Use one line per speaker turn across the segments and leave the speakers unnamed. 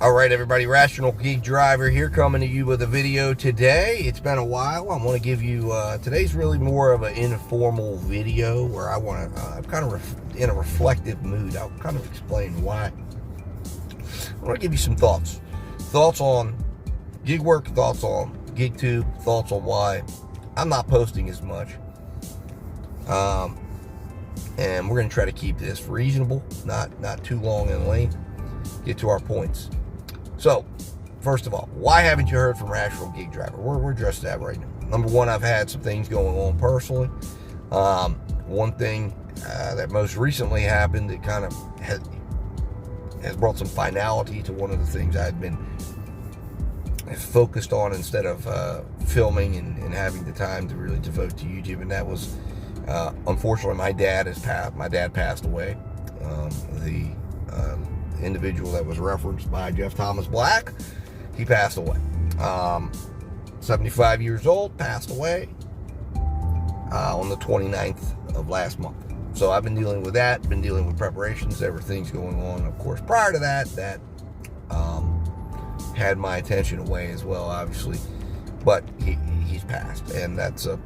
All right, everybody, Rational Geek Driver here, coming to you with a video today. It's been a while. I want to give you, today's really more of an informal video where I want to, I'm kind of in a reflective mood. I'll kind of explain why. I want to give you some thoughts. Thoughts on gig work, thoughts on GigTube, thoughts on why I'm not posting as much. And we're going to try to keep this reasonable, not too long in length. Get to our points. So, first of all, why haven't you heard from Rational Geek Driver? We're addressing that right now. Number one, I've had some things going on personally. One thing that most recently happened that kind of has brought some finality to one of the things I'd been focused on instead of filming and having the time to really devote to YouTube, and that was, unfortunately, my dad passed away. The individual that was referenced by Jeff Thomas Black, he passed away. 75 years old, passed away on the 29th of last month. So I've been dealing with that, been dealing with preparations, everything's going on. Of course, prior to that had my attention away as well, obviously. But he's passed, and that's a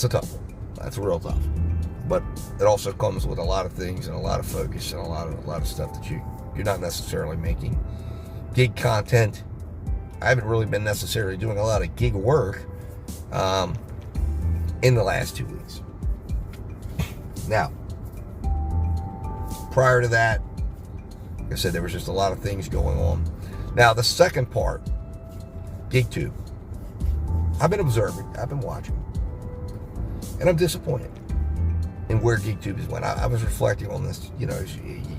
tough one. That's real tough. But it also comes with a lot of things and a lot of focus and a lot of stuff that you're not necessarily making. Gig content. I haven't really been necessarily doing a lot of gig work in the last 2 weeks. Now, prior to that, like I said, there was just a lot of things going on. Now, the second part, GigTube. I've been observing, I've been watching, and I'm disappointed in where GigTube is went. I was reflecting on this. You know,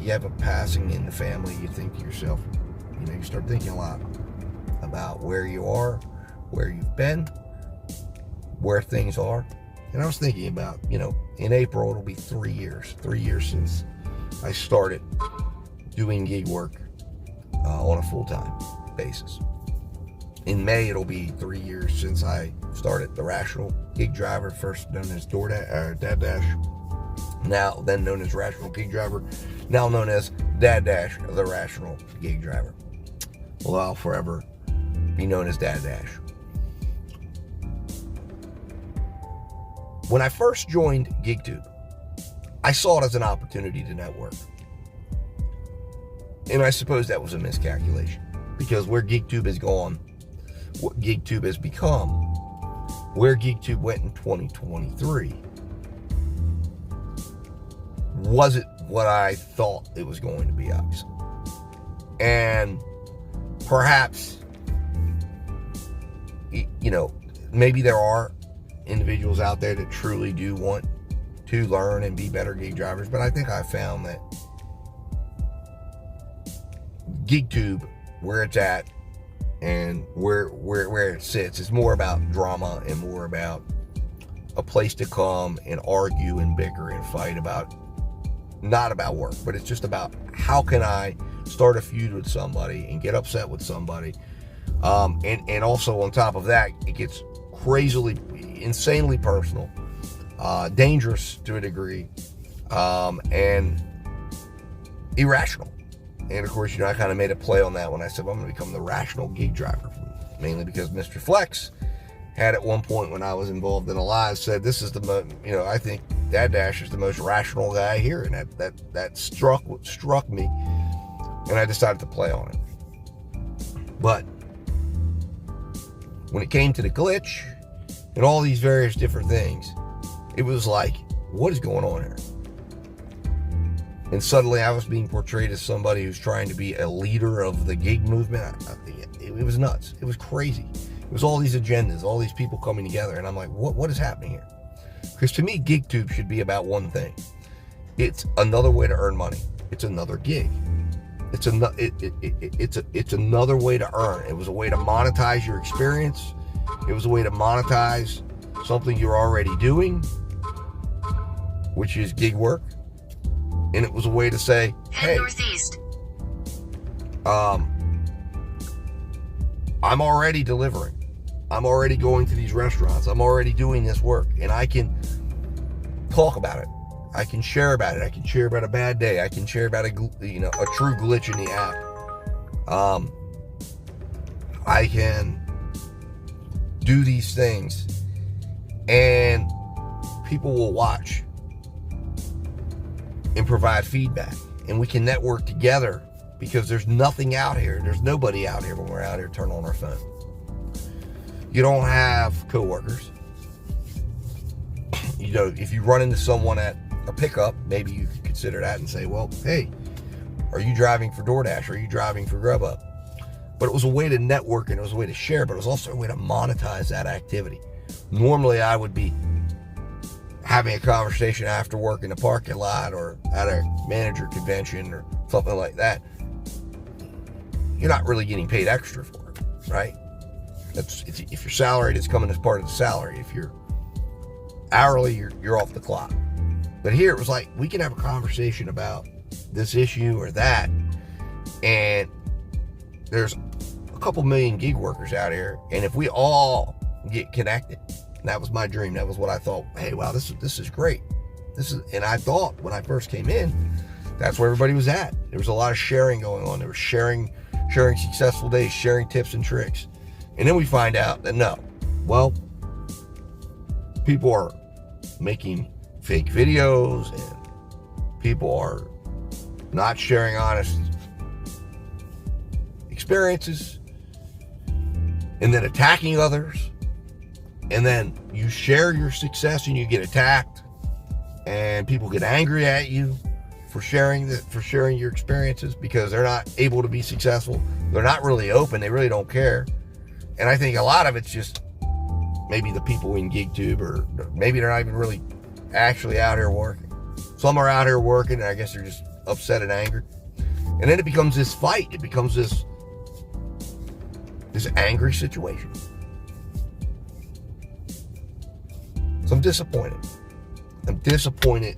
you have a passing in the family, you think to yourself, you know, you start thinking a lot about where you are, where you've been, where things are. And I was thinking about, you know, in April, it'll be 3 years since I started doing gig work on a full-time basis. In May, it'll be 3 years since I started the Rational Geek Driver, first known as Dad Dash, now then known as Rational Geek Driver, now known as Dad Dash, the Rational Geek Driver. Well, I'll forever be known as Dad Dash. When I first joined GigTube, I saw it as an opportunity to network. And I suppose that was a miscalculation, because where GigTube has gone, what GigTube has become, where GigTube went in 2023, wasn't what I thought it was going to be, obviously. And perhaps, you know, maybe there are individuals out there that truly do want to learn and be better gig drivers, but I think I found that GigTube, where it's at and where it sits, is more about drama and more about a place to come and argue and bicker and fight about, not about work, but it's just about how can I start a feud with somebody and get upset with somebody. And also on top of that, it gets crazily, insanely personal, dangerous to a degree, and irrational. And of course, you know, I kind of made a play on that when I said, well, I'm going to become the Rational Geek Driver, mainly because Mr. Flex had at one point when I was involved in a live said, this is you know, I think Dad Dash is the most rational guy here. And that struck me, and I decided to play on it. But when it came to the glitch and all these various different things, it was like, what is going on here? And suddenly I was being portrayed as somebody who's trying to be a leader of the gig movement. It was nuts. It was crazy. It was all these agendas, all these people coming together. And I'm like, what is happening here? Because to me, GigTube should be about one thing. It's another way to earn money. It's another gig. It's another way to earn. It was a way to monetize your experience. It was a way to monetize something you're already doing, which is gig work. And it was a way to say, hey,
northeast.
I'm already delivering. I'm already going to these restaurants. I'm already doing this work, and I can talk about it. I can share about it. I can share about a bad day. I can share about a true glitch in the app. I can do these things and people will watch and provide feedback, and we can network together because there's nothing out here. There's nobody out here when we're out here turning on our phone. You don't have coworkers. You know, if you run into someone at a pickup, maybe you could consider that and say, well, hey, are you driving for DoorDash? Are you driving for Grubhub? But it was a way to network and it was a way to share, but it was also a way to monetize that activity. Normally, I would be having a conversation after work in the parking lot or at a manager convention or something like that. You're not really getting paid extra for it, right? If you're salaried, it's coming as part of the salary. If you're hourly, you're off the clock. But here it was like, we can have a conversation about this issue or that, and there's a couple million gig workers out here, and if we all get connected, and that was my dream, that was what I thought, hey, wow, this is great. And I thought when I first came in, that's where everybody was at. There was a lot of sharing going on. There was sharing successful days, sharing tips and tricks. And then we find out that no, well, people are making fake videos and people are not sharing honest experiences and then attacking others. And then you share your success and you get attacked and people get angry at you for sharing your experiences because they're not able to be successful. They're not really open. They really don't care. And I think a lot of it's just maybe the people in GigTube, or maybe they're not even really actually out here working. Some are out here working, and I guess they're just upset and angry. And then it becomes this fight. It becomes this angry situation. So I'm disappointed. I'm disappointed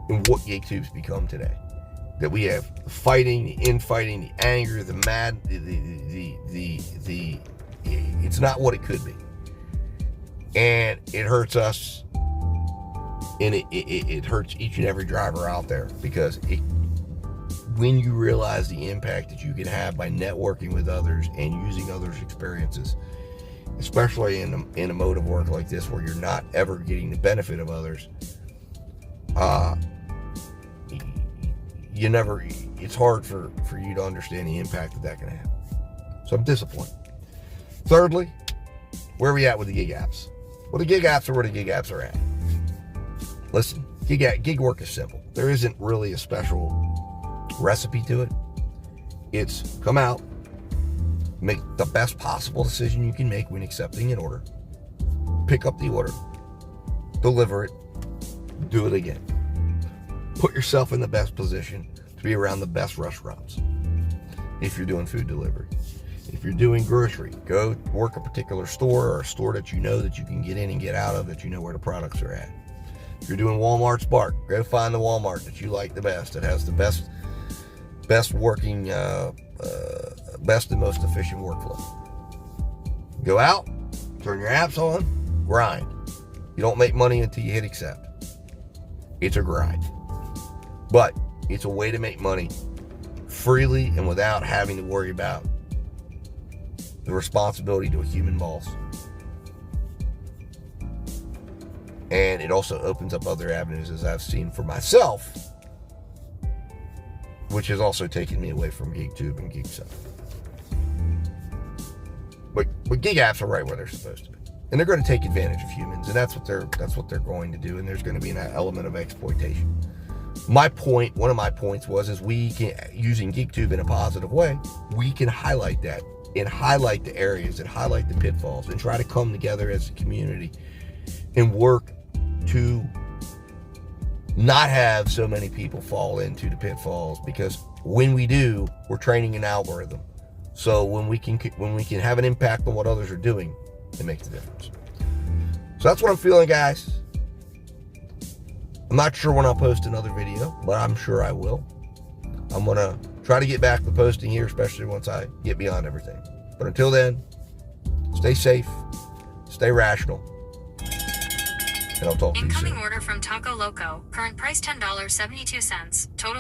in what GigTube's become today. That we have the fighting, the infighting, the anger, the mad, it's not what it could be. And it hurts us, and it hurts each and every driver out there, because when you realize the impact that you can have by networking with others and using others' experiences, especially in a mode of work like this where you're not ever getting the benefit of others, it's hard for you to understand the impact that can have. So I'm disappointed. Thirdly, where are we at with the gig apps? Well, the gig apps are where the gig apps are at. Listen, gig work is simple. There isn't really a special recipe to it. It's come out, make the best possible decision you can make when accepting an order, pick up the order, deliver it, do it again. Put yourself in the best position to be around the best restaurants. If you're doing food delivery, if you're doing grocery, go work a particular store, or a store that you know that you can get in and get out of, that you know where the products are at. If you're doing Walmart Spark, go find the Walmart that you like the best, that has the best working, best and most efficient workflow. Go out, turn your apps on, grind. You don't make money until you hit accept. It's a grind. But it's a way to make money freely and without having to worry about the responsibility to a human boss. And it also opens up other avenues, as I've seen for myself, which has also taken me away from GigTube and GigSub. But gig apps are right where they're supposed to be. And they're going to take advantage of humans, and that's what they're going to do, and there's going to be an element of exploitation. One of my points was we can, using GigTube in a positive way, we can highlight that and highlight the areas and highlight the pitfalls and try to come together as a community and work to not have so many people fall into the pitfalls, because when we do, we're training an algorithm. So when we can have an impact on what others are doing, it makes a difference. So that's what I'm feeling, guys. I'm not sure when I'll post another video, but I'm sure I will. I'm going to try to get back to posting here, especially once I get beyond everything. But until then, stay safe, stay rational, and I'll talk to you soon.
Incoming order from Taco Loco. Current price $10.72. Total